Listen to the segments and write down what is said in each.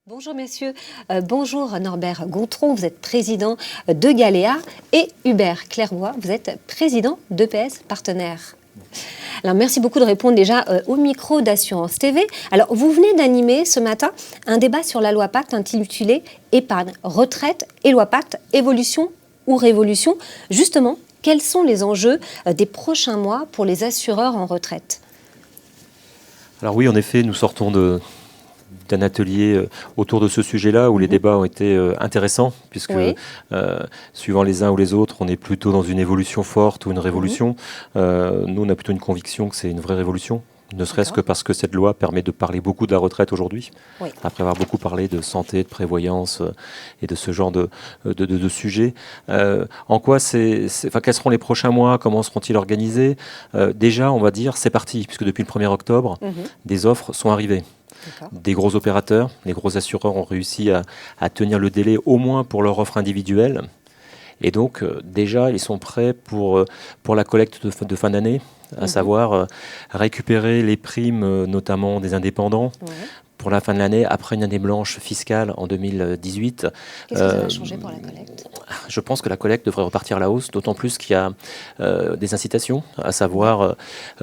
Bonjour messieurs, bonjour Norbert Gontron, vous êtes président de Galéa et Hubert Clairvoy, vous êtes président d'EPS Partenaires. Alors merci beaucoup de répondre déjà au micro d'Assurance TV. Alors vous venez d'animer ce matin un débat sur la loi Pacte intitulé Épargne, retraite et loi Pacte, évolution ou révolution. Justement, quels sont les enjeux des prochains mois pour les assureurs en retraite ? Alors oui, en effet, nous sortons d'un atelier autour de ce sujet-là où les débats ont été intéressants puisque suivant les uns ou les autres, on est plutôt dans une évolution forte ou une révolution. Nous, on a plutôt une conviction que c'est une vraie révolution, ne serait-ce que parce que cette loi permet de parler beaucoup de la retraite aujourd'hui, après avoir beaucoup parlé de santé, de prévoyance et de ce genre de sujets. En quoi quels seront les prochains mois, comment seront-ils organisés? Déjà, on va dire, c'est parti, puisque depuis le 1er octobre, des offres sont arrivées. Des gros opérateurs, les gros assureurs ont réussi à tenir le délai au moins pour leur offre individuelle. Et donc, déjà, ils sont prêts pour la collecte de fin d'année, à savoir récupérer les primes, notamment des indépendants, pour la fin de l'année, après une année blanche fiscale en 2018. Qu'est-ce que ça va changer pour la collecte ? Je pense que la collecte devrait repartir à la hausse, d'autant plus qu'il y a des incitations, à savoir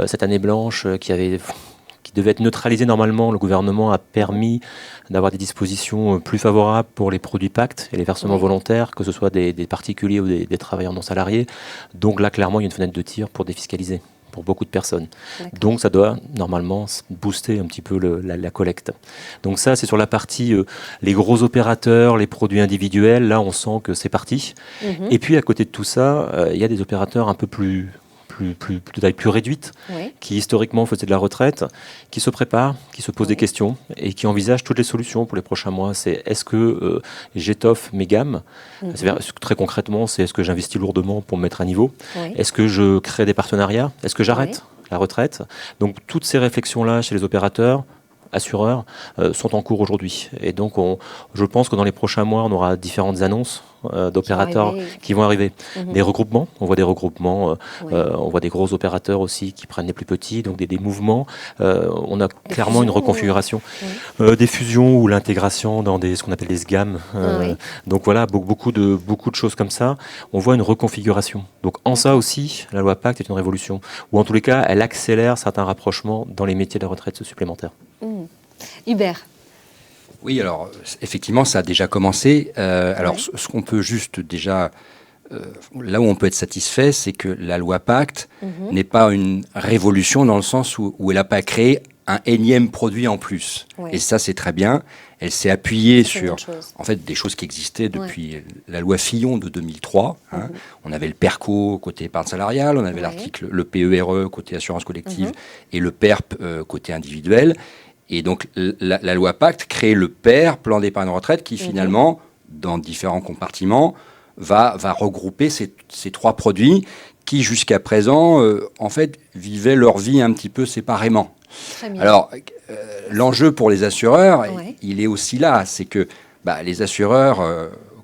cette année blanche qui devait être neutralisée normalement. Le gouvernement a permis d'avoir des dispositions plus favorables pour les produits Pacte et les versements volontaires, que ce soit des particuliers ou des travailleurs non salariés. Donc là, clairement, il y a une fenêtre de tir pour défiscaliser pour beaucoup de personnes. Donc ça doit normalement booster un petit peu la collecte. Donc ça, c'est sur la partie les gros opérateurs, les produits individuels. Là, on sent que c'est parti. Et puis, à côté de tout ça, il y a des opérateurs un peu de taille plus réduite, qui historiquement faisaient de la retraite, qui se préparent, qui se posent des questions et qui envisagent toutes les solutions pour les prochains mois. C'est est-ce que j'étoffe mes gammes? Très concrètement, c'est est-ce que j'investis lourdement pour me mettre à niveau? Est-ce que je crée des partenariats? Est-ce que j'arrête la retraite? Donc toutes ces réflexions-là chez les opérateurs, assureurs, sont en cours aujourd'hui. Et donc, je pense que dans les prochains mois, on aura différentes annonces d'opérateurs qui vont arriver. Des regroupements, on voit des regroupements, on voit des gros opérateurs aussi qui prennent les plus petits, donc des mouvements. On a clairement une reconfiguration. Des fusions ou l'intégration dans ce qu'on appelle des SGAM. Donc voilà, beaucoup de choses comme ça. On voit une reconfiguration. Donc en ça aussi, la loi Pacte est une révolution. Ou en tous les cas, elle accélère certains rapprochements dans les métiers de la retraite supplémentaire. Hubert. Oui, alors effectivement, ça a déjà commencé. Alors, ce qu'on peut juste déjà, là où on peut être satisfait, c'est que la loi Pacte n'est pas une révolution dans le sens où elle n'a pas créé un énième produit en plus. Et ça, c'est très bien. Elle s'est appuyée sur, en fait, des choses qui existaient depuis la loi Fillon de 2003. On avait le PERCO côté épargne salariale, on avait l'article, le PERE côté assurance collective et le PERP côté individuel. Et donc, la loi Pacte crée le PER, plan d'épargne retraite, qui finalement, dans différents compartiments, va regrouper ces trois produits qui, jusqu'à présent, en fait, vivaient leur vie un petit peu séparément. Très bien. Alors, l'enjeu pour les assureurs, il est aussi là. C'est que les assureurs,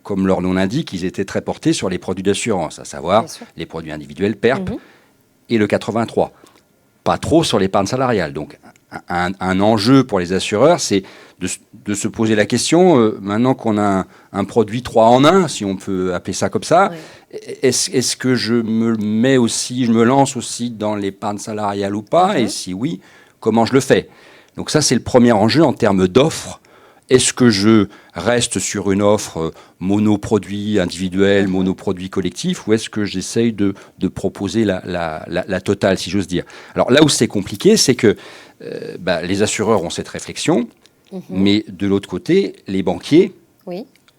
comme leur nom l'indique, ils étaient très portés sur les produits d'assurance, à savoir les produits individuels, PERP, et le 83. Pas trop sur l'épargne salariale. Donc, un enjeu pour les assureurs, c'est de se poser la question, maintenant qu'on a un produit 3 en 1, si on peut appeler ça comme ça, est-ce que je me lance aussi dans l'épargne salariale ou pas? Et si oui, comment je le fais? Donc ça, c'est le premier enjeu en termes d'offres. Est-ce que je reste sur une offre monoproduit individuel, monoproduit collectif, ou est-ce que j'essaye de proposer la totale, si j'ose dire? Alors là où c'est compliqué, c'est que les assureurs ont cette réflexion, mais de l'autre côté, les banquiers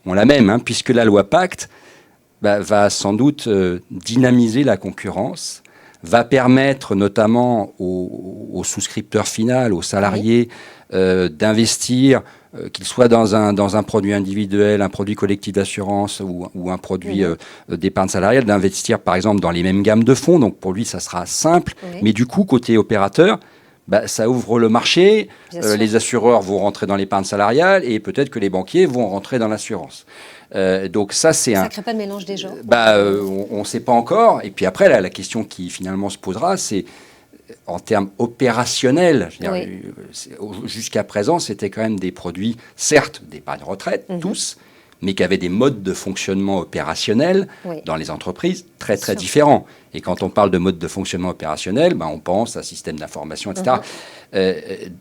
ont la même, puisque la loi Pacte va sans doute dynamiser la concurrence, va permettre notamment aux souscripteurs finaux, aux salariés, d'investir, qu'ils soient dans un produit individuel, un produit collectif d'assurance ou un produit d'épargne salariale, d'investir par exemple dans les mêmes gammes de fonds. Donc pour lui, ça sera simple. Mais du coup, côté opérateur, ça ouvre le marché, les assureurs vont rentrer dans l'épargne salariale et peut-être que les banquiers vont rentrer dans l'assurance. Donc ça crée pas de mélange des genres. On ne sait pas encore. Et puis après, la question qui finalement se posera, c'est en termes opérationnels, jusqu'à présent, c'était quand même des produits, certes, d'épargne retraite, tous, mais qui avaient des modes de fonctionnement opérationnels dans les entreprises très, très différents. Et quand on parle de mode de fonctionnement opérationnel, on pense à système d'information, etc.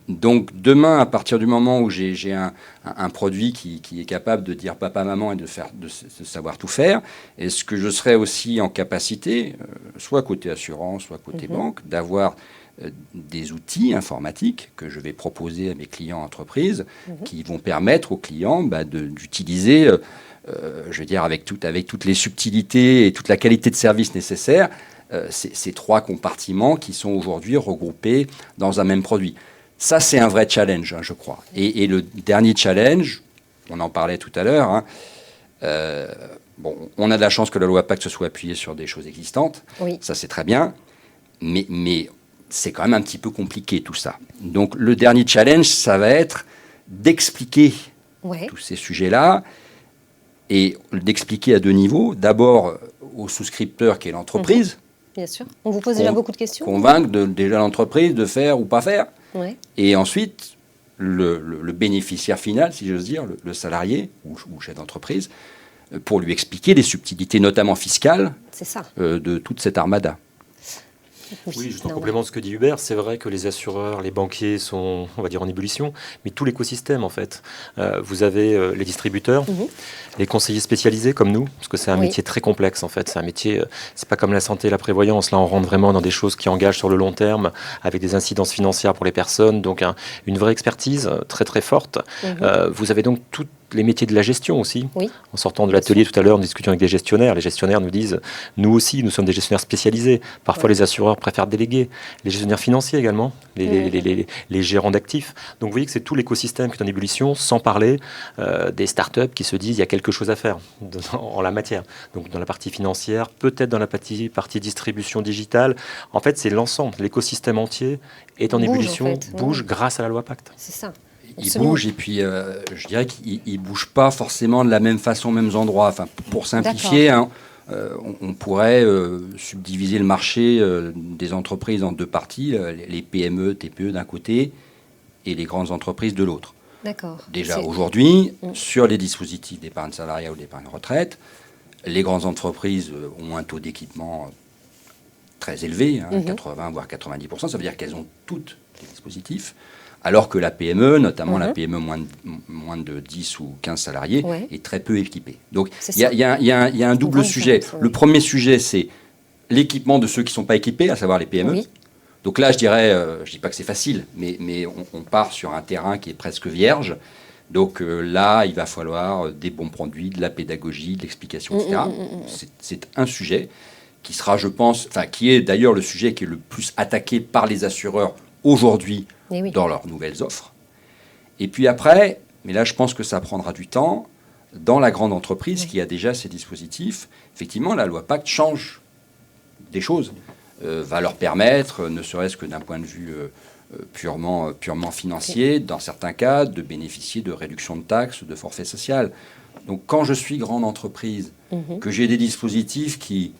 Donc, demain, à partir du moment où j'ai un produit qui est capable de dire papa, maman et de savoir tout faire, est-ce que je serai aussi en capacité, soit côté assurance, soit côté banque, d'avoir des outils informatiques que je vais proposer à mes clients entreprises qui vont permettre aux clients d'utiliser, je veux dire, avec toutes les subtilités et toute la qualité de service nécessaire, ces 3 compartiments qui sont aujourd'hui regroupés dans un même produit. Ça, c'est un vrai challenge, je crois. Et le dernier challenge, on en parlait tout à l'heure, on a de la chance que la loi Pacte se soit appuyée sur des choses existantes. Ça, c'est très bien. Mais c'est quand même un petit peu compliqué tout ça. Donc le dernier challenge, ça va être d'expliquer tous ces sujets-là et d'expliquer à 2 niveaux. D'abord au souscripteur qui est l'entreprise. Bien sûr. On vous pose déjà beaucoup de questions. Convaincre déjà l'entreprise de faire ou pas faire. Et ensuite, le bénéficiaire final, si j'ose dire, le salarié ou chef d'entreprise, pour lui expliquer les subtilités, notamment fiscales, de toute cette armada. Oui, juste en complément de ce que dit Hubert, c'est vrai que les assureurs, les banquiers sont, on va dire, en ébullition, mais tout l'écosystème, en fait. Vous avez les distributeurs, les conseillers spécialisés comme nous, parce que c'est un métier très complexe, en fait. C'est un métier, c'est pas comme la santé et la prévoyance. Là, on rentre vraiment dans des choses qui engagent sur le long terme, avec des incidences financières pour les personnes, donc une vraie expertise très, très forte. Vous avez donc toutes les métiers de la gestion aussi. En sortant de l'atelier tout à l'heure, en discutant avec des gestionnaires, les gestionnaires nous disent, nous aussi, nous sommes des gestionnaires spécialisés. Parfois, les assureurs préfèrent déléguer. Les gestionnaires financiers également, les gérants d'actifs. Donc, vous voyez que c'est tout l'écosystème qui est en ébullition, sans parler des startups qui se disent, il y a quelque chose à faire en la matière. Donc, dans la partie financière, peut-être dans la partie distribution digitale. En fait, c'est l'ensemble, l'écosystème entier est en ébullition, bouge grâce à la loi Pacte. C'est ça. Il bouge et puis je dirais qu'il ne bouge pas forcément de la même façon aux mêmes endroits. Enfin, pour simplifier, on pourrait subdiviser le marché des entreprises en 2 parties, les PME, TPE d'un côté et les grandes entreprises de l'autre. Déjà aujourd'hui, sur les dispositifs d'épargne salariale ou d'épargne retraite, les grandes entreprises ont un taux d'équipement très élevé, 80 voire 90%. Ça veut dire qu'elles ont toutes les dispositifs. Alors que la PME, notamment la PME moins de 10 ou 15 salariés, est très peu équipée. Donc il y a un double sujet. Le premier sujet, c'est l'équipement de ceux qui ne sont pas équipés, à savoir les PME. Donc là, je dirais, je ne dis pas que c'est facile, mais on part sur un terrain qui est presque vierge. Donc là, il va falloir des bons produits, de la pédagogie, de l'explication, etc. C'est un sujet qui sera, je pense, qui est d'ailleurs le sujet qui est le plus attaqué par les assureurs aujourd'hui dans leurs nouvelles offres. Et puis après, mais là je pense que ça prendra du temps, dans la grande entreprise qui a déjà ces dispositifs, effectivement la loi Pacte change des choses, va leur permettre, ne serait-ce que d'un point de vue purement financier, dans certains cas, de bénéficier de réductions de taxes, de forfait social. Donc quand je suis grande entreprise, que j'ai des dispositifs qui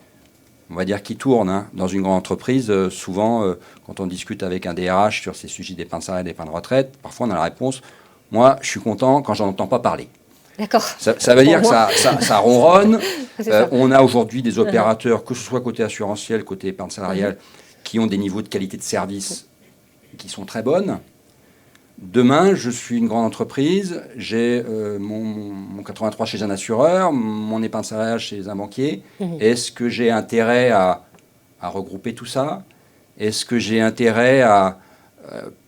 tournent dans une grande entreprise, souvent, quand on discute avec un DRH sur ces sujets d'épargne salariale et d'épargne retraite, parfois on a la réponse « Moi, je suis content quand j'en entends pas parler ». D'accord. Ça veut dire que ça ronronne. On a aujourd'hui des opérateurs, que ce soit côté assurantiel, côté épargne salariale, qui ont des niveaux de qualité de service qui sont très bonnes. Demain, je suis une grande entreprise, j'ai mon 83 chez un assureur, mon épargne salariale chez un banquier. Est-ce que j'ai intérêt à regrouper tout ça? Est-ce que j'ai intérêt à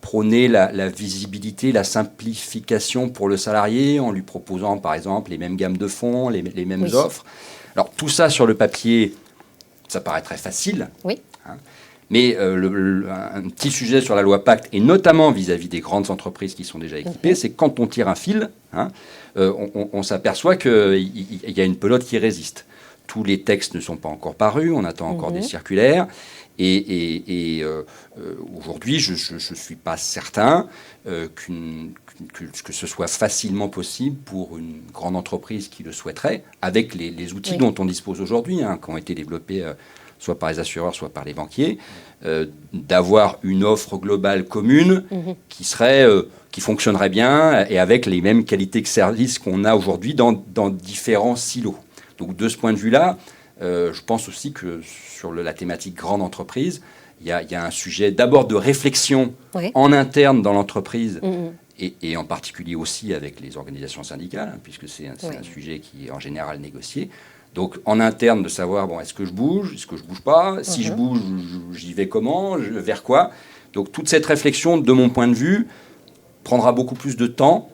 prôner la visibilité, la simplification pour le salarié en lui proposant, par exemple, les mêmes gammes de fonds, les mêmes offres? Alors, tout ça sur le papier, ça paraît très facile. Mais un petit sujet sur la loi Pacte, et notamment vis-à-vis des grandes entreprises qui sont déjà équipées, c'est que quand on tire un fil, on s'aperçoit qu'il y a une pelote qui résiste. Tous les textes ne sont pas encore parus, on attend encore des circulaires. Et aujourd'hui, je ne suis pas certain que ce soit facilement possible pour une grande entreprise qui le souhaiterait, avec les outils dont on dispose aujourd'hui, qui ont été développés soit par les assureurs, soit par les banquiers, d'avoir une offre globale commune qui fonctionnerait bien et avec les mêmes qualités de service qu'on a aujourd'hui dans différents silos. Donc de ce point de vue-là, je pense aussi que sur la thématique grande entreprise, il y a un sujet d'abord de réflexion en interne dans l'entreprise et en particulier aussi avec les organisations syndicales, hein, puisque c'est un sujet qui est en général négocié. Donc en interne de savoir, est-ce que je bouge, est-ce que je bouge pas, si je bouge, j'y vais comment, vers quoi. Donc toute cette réflexion, de mon point de vue, prendra beaucoup plus de temps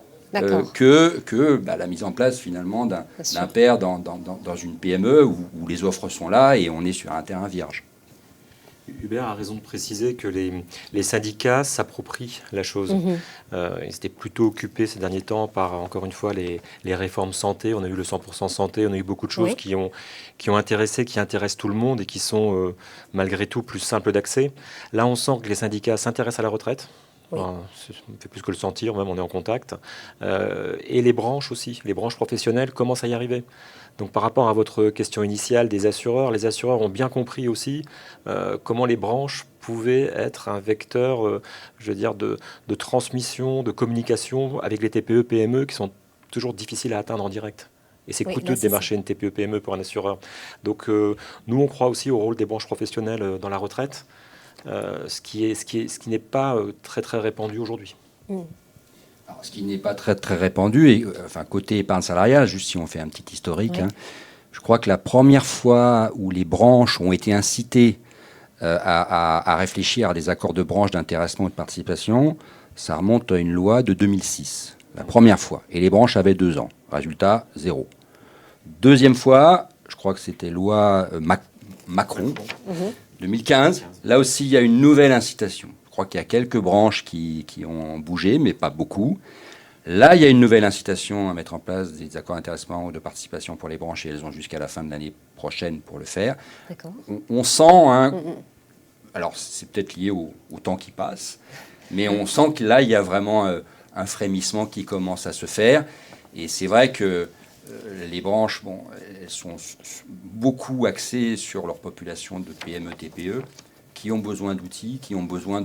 que la mise en place finalement d'un pair dans une PME où les offres sont là et on est sur un terrain vierge. Hubert a raison de préciser que les syndicats s'approprient la chose. Ils étaient plutôt occupés ces derniers temps par, encore une fois, les réformes santé. On a eu le 100% santé, on a eu beaucoup de choses qui ont intéressé, qui intéressent tout le monde et qui sont malgré tout plus simples d'accès. Là, on sent que les syndicats s'intéressent à la retraite. On fait plus que le sentir, même on est en contact. Et les branches aussi, les branches professionnelles commencent à y arriver. Donc par rapport à votre question initiale des assureurs, les assureurs ont bien compris aussi comment les branches pouvaient être un vecteur, de transmission, de communication avec les TPE, PME qui sont toujours difficiles à atteindre en direct. Et c'est coûteux de démarcher une TPE, PME pour un assureur. Donc nous, on croit aussi au rôle des branches professionnelles dans la retraite. Ce qui n'est pas très très répandu aujourd'hui. Alors, ce qui n'est pas très très répandu, côté épargne salariale, juste si on fait un petit historique, je crois que la première fois où les branches ont été incitées à réfléchir à des accords de branche d'intéressement et de participation, ça remonte à une loi de 2006. La première fois. Et les branches avaient 2 ans. Résultat, 0. Deuxième fois, je crois que c'était loi Macron. 2015, là aussi, il y a une nouvelle incitation. Je crois qu'il y a quelques branches qui ont bougé, mais pas beaucoup. Là, il y a une nouvelle incitation à mettre en place des accords d'intéressement ou de participation pour les branches, et elles ont jusqu'à la fin de l'année prochaine pour le faire. On sent, alors c'est peut-être lié au temps qui passe, mais on sent que là, il y a vraiment un frémissement qui commence à se faire. Et c'est vrai que les branches, elles sont beaucoup axées sur leur population de PME, TPE, qui ont besoin d'outils, qui ont besoin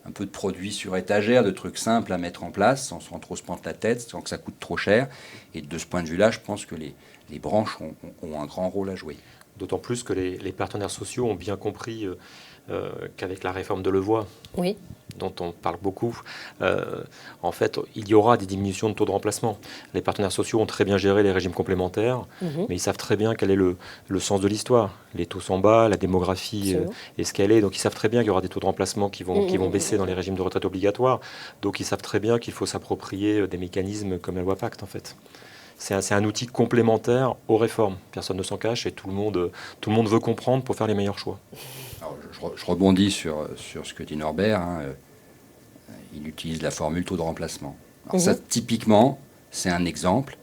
un peu de produits sur étagère, de trucs simples à mettre en place, sans trop se prendre la tête, sans que ça coûte trop cher. Et de ce point de vue-là, je pense que les branches ont un grand rôle à jouer. D'autant plus que les partenaires sociaux ont bien compris qu'avec la réforme de Levoy, dont on parle beaucoup, en fait, il y aura des diminutions de taux de remplacement. Les partenaires sociaux ont très bien géré les régimes complémentaires, mais ils savent très bien quel est le sens de l'histoire. Les taux sont bas, la démographie est ce qu'elle est, donc ils savent très bien qu'il y aura des taux de remplacement qui vont baisser dans les régimes de retraite obligatoires. Donc ils savent très bien qu'il faut s'approprier des mécanismes comme la loi Pacte, en fait. C'est un outil complémentaire aux réformes. Personne ne s'en cache et tout le monde veut comprendre pour faire les meilleurs choix. Alors, je rebondis sur ce que dit Norbert. Il utilise la formule taux de remplacement. Alors ça, typiquement, c'est un exemple.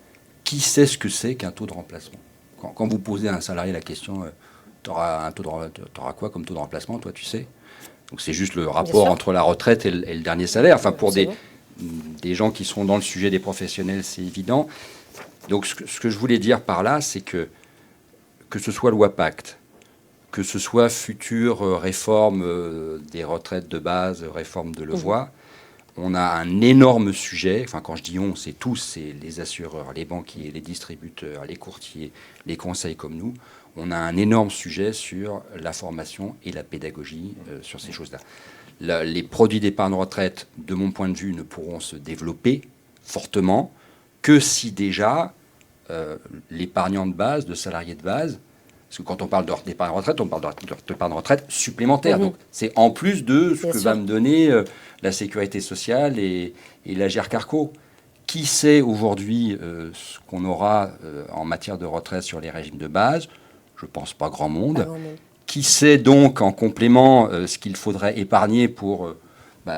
Qui sait ce que c'est qu'un taux de remplacement ? Quand vous posez à un salarié la question, t'auras quoi comme taux de remplacement, toi, tu sais ? Donc c'est juste le rapport entre la retraite et le dernier salaire. Enfin, pour des gens qui sont dans le sujet des professionnels, c'est évident. Donc ce que je voulais dire par là, c'est que ce soit loi Pacte, que ce soit future réforme des retraites de base, réforme de Levoy, on a un énorme sujet. Enfin, quand je dis on, c'est tous, c'est les assureurs, les banquiers, les distributeurs, les courtiers, les conseils comme nous. On a un énorme sujet sur la formation et la pédagogie sur ces choses-là. Les produits d'épargne retraite, de mon point de vue, ne pourront se développer fortement que si déjà l'épargnant de base, de salarié de base, parce que quand on parle d'épargne retraite, on parle d'épargne retraite supplémentaire. Donc c'est en plus de ce que va me donner la sécurité sociale et l'Agir Carco. Qui sait aujourd'hui ce qu'on aura en matière de retraite sur les régimes de base ? Je ne pense pas grand monde. Qui sait donc en complément ce qu'il faudrait épargner pour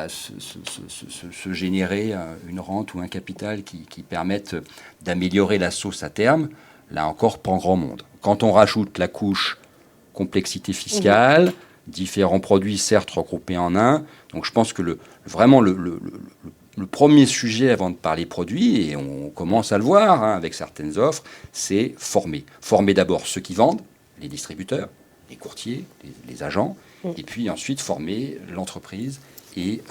se générer une rente ou un capital qui permettent d'améliorer la sauce à terme ? Là encore, pas grand monde. Quand on rajoute la couche complexité fiscale, différents produits certes regroupés en un, donc je pense que vraiment le premier sujet avant de parler produits, et on commence à le voir avec certaines offres, c'est former. Former d'abord ceux qui vendent, les distributeurs, les courtiers, les agents, et puis ensuite former l'entreprise et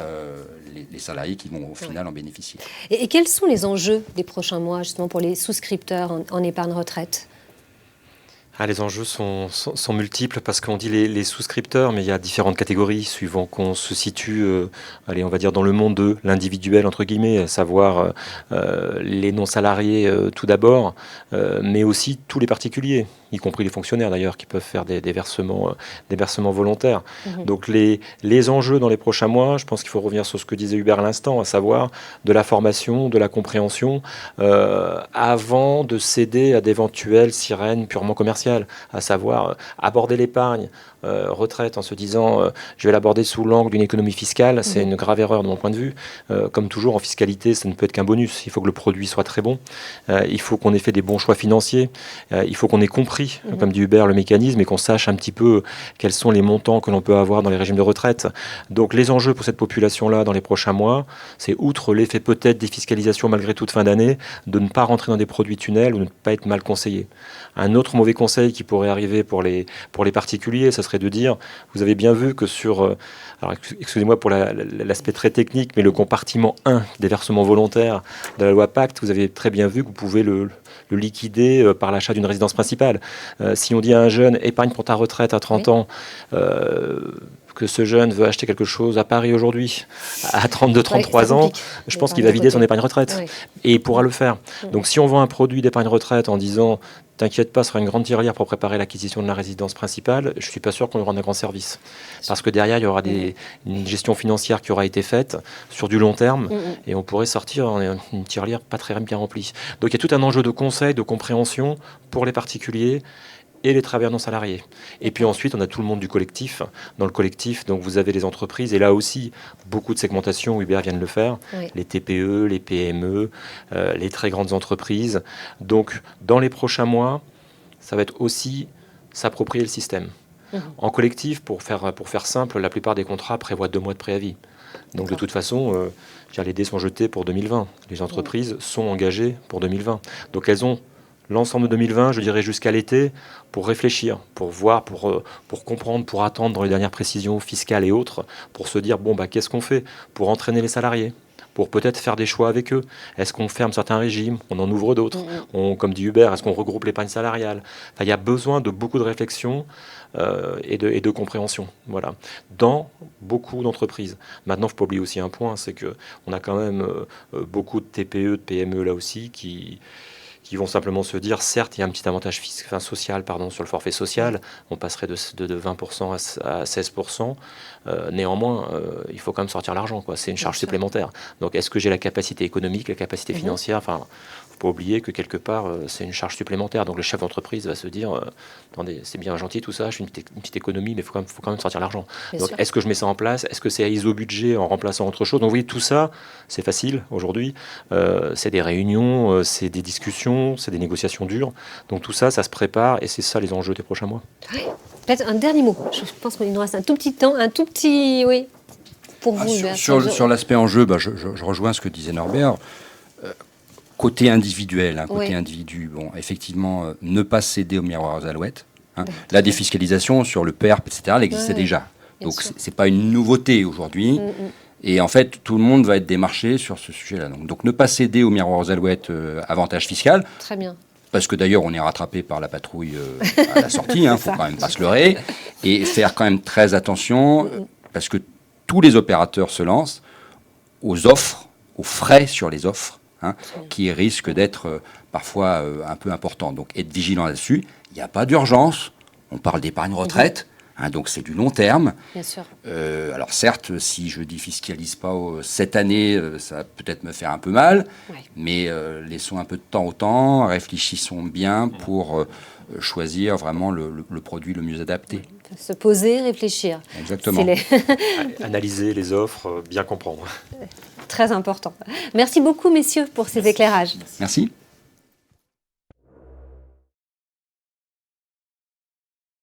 les salariés qui vont au final en bénéficier. Et quels sont les enjeux des prochains mois, justement, pour les souscripteurs en épargne retraite ? Les enjeux sont multiples parce qu'on dit les souscripteurs, mais il y a différentes catégories suivant qu'on se situe, on va dire dans le monde de l'individuel, entre guillemets, à savoir les non-salariés tout d'abord, mais aussi tous les particuliers, y compris les fonctionnaires d'ailleurs, qui peuvent faire des versements volontaires. Donc les enjeux dans les prochains mois, je pense qu'il faut revenir sur ce que disait Hubert à l'instant, à savoir de la formation, de la compréhension, avant de céder à d'éventuelles sirènes purement commerciales. À savoir aborder l'épargne retraite en se disant je vais l'aborder sous l'angle d'une économie fiscale, c'est une grave erreur de mon point de vue. Comme toujours en fiscalité, ça ne peut être qu'un bonus. Il faut que le produit soit très bon, il faut qu'on ait fait des bons choix financiers, il faut qu'on ait compris, comme dit Hubert, le mécanisme et qu'on sache un petit peu quels sont les montants que l'on peut avoir dans les régimes de retraite. Donc les enjeux pour cette population-là dans les prochains mois, c'est outre l'effet peut-être défiscalisation malgré tout de fin d'année, de ne pas rentrer dans des produits tunnels ou de ne pas être mal conseillé. Un autre mauvais conseil qui pourrait arriver pour les particuliers, ça serait de dire, vous avez bien vu que sur, alors excusez-moi pour l'aspect très technique, mais le compartiment 1 des versements volontaires de la loi Pacte, vous avez très bien vu que vous pouvez le liquider par l'achat d'une résidence principale. Si on dit à un jeune, épargne pour ta retraite à 30 ans, que ce jeune veut acheter quelque chose à Paris aujourd'hui, à 32-33 ans, je pense qu'il va vider son épargne retraite. Et il pourra le faire. Donc si on vend un produit d'épargne retraite en disant t'inquiète pas, ce sera une grande tirelire pour préparer l'acquisition de la résidence principale, je ne suis pas sûr qu'on lui rende un grand service. Parce que derrière, il y aura une gestion financière qui aura été faite sur du long terme et on pourrait sortir une tirelire pas très bien remplie. Donc il y a tout un enjeu de conseil, de compréhension pour les particuliers et les travailleurs non salariés. Et puis ensuite, on a tout le monde du collectif. Dans le collectif, donc vous avez les entreprises, et là aussi, beaucoup de segmentation, Hubert vient de le faire, les TPE, les PME, les très grandes entreprises. Donc, dans les prochains mois, ça va être aussi s'approprier le système. En collectif, pour faire simple, la plupart des contrats prévoient 2 mois de préavis. Donc de toute façon, les dés sont jetés pour 2020. Les entreprises sont engagées pour 2020. Donc elles ont l'ensemble de 2020, je dirais jusqu'à l'été, pour réfléchir, pour voir, pour comprendre, pour attendre dans les dernières précisions fiscales et autres, pour se dire, qu'est-ce qu'on fait pour entraîner les salariés, pour peut-être faire des choix avec eux. Est-ce qu'on ferme certains régimes, on en ouvre d'autres, comme dit Hubert, est-ce qu'on regroupe l'épargne salariale? Il y a besoin de beaucoup de réflexion et de compréhension, voilà, dans beaucoup d'entreprises. Maintenant, il ne faut pas oublier aussi un point, c'est qu'on a quand même beaucoup de TPE, de PME là aussi, qui vont simplement se dire, certes, il y a un petit avantage social sur le forfait social, on passerait de 20% à 16%, néanmoins, il faut quand même sortir l'argent, c'est une charge supplémentaire. Donc, est-ce que j'ai la capacité économique, la capacité financière? Il ne faut pas oublier que quelque part, c'est une charge supplémentaire. Donc, le chef d'entreprise va se dire, attendez, c'est bien gentil tout ça, je fais une petite économie, mais il faut quand même sortir l'argent. Donc, est-ce que je mets ça en place? Est-ce que c'est à iso-budget en remplaçant autre chose? Donc, vous voyez, tout ça, c'est facile aujourd'hui. C'est des réunions, c'est des discussions, c'est des négociations dures. Donc tout ça, ça se prépare et c'est ça les enjeux des prochains mois. Oui. Peut-être un dernier mot. Je pense qu'il nous reste un tout petit temps, pour vous. Sur l'aspect enjeu, je rejoins ce que disait Norbert. Côté individuel, côté individu, effectivement, ne pas céder aux miroirs aux alouettes. La défiscalisation sur le PERP, etc., elle existait déjà. Donc c'est pas une nouveauté aujourd'hui. Et en fait, tout le monde va être démarché sur ce sujet-là. Donc ne pas céder aux miroirs aux alouettes, avantage fiscal. Très bien. Parce que d'ailleurs, on est rattrapé par la patrouille à la sortie, faut quand même pas se leurrer. Et faire quand même très attention, parce que tous les opérateurs se lancent aux offres, aux frais sur les offres, qui risquent d'être parfois un peu importants. Donc être vigilant là-dessus. Il n'y a pas d'urgence. On parle d'épargne retraite. Donc c'est du long terme. Bien sûr. Alors certes, si je ne défiscalise pas cette année, ça va peut-être me faire un peu mal, mais laissons un peu de temps au temps, réfléchissons bien pour choisir vraiment le produit le mieux adapté. Se poser, réfléchir. Exactement. Analyser les offres, bien comprendre. Très important. Merci beaucoup, messieurs, pour ces éclairages. Merci.